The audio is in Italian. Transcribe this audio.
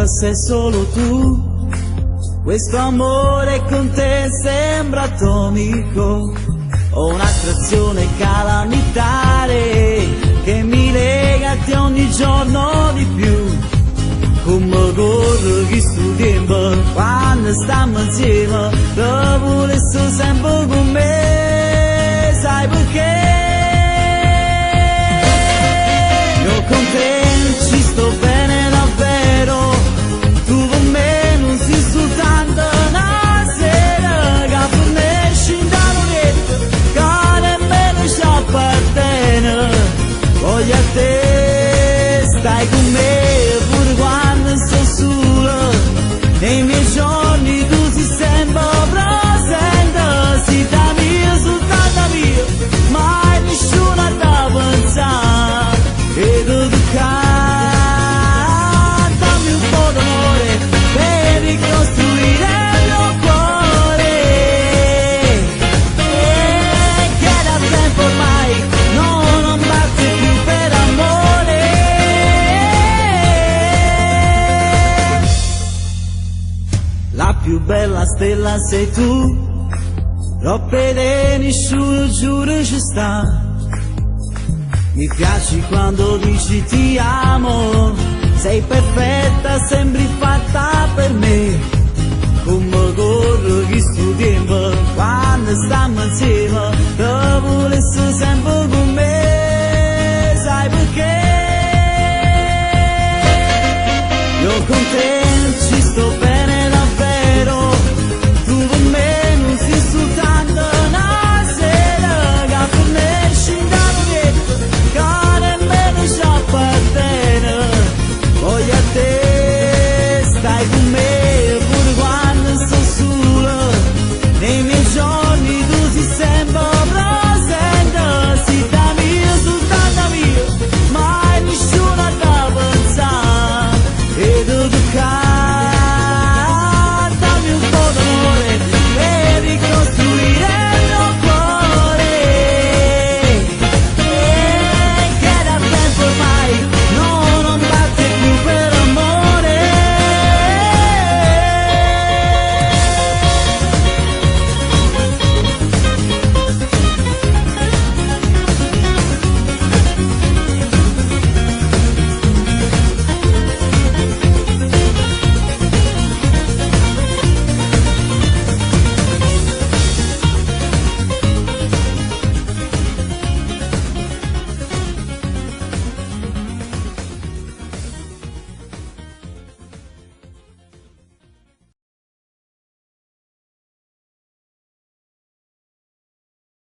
ma sei solo tu. Questo amore con te sembra atomico, ho un'attrazione calamitaria che mi lega a te ogni giorno di più. Come corre che sto tempo quando stiamo insieme, lo volessi sempre con me, sai perché? Io con te ci sto bene davvero, tu con me non sei soltanto una sera che fornisci in tavoletto, che nemmeno ci appartiene. Voglio a te, stai con me pure quando sto solo, nei miei giorni tu sei sempre presente, sei da mia, soltanto mia, mai nessuno da pensare. E tu cantami un po' d'amore per ricostruire il mio cuore, che da tempo ormai non batte più per amore. La più bella stella sei tu, troppe idee nessuno giuro ci sta. Mi piaci quando dici ti amo, sei perfetta, sembri fatta per me. Come corro che sto tempo quando stiamo insieme,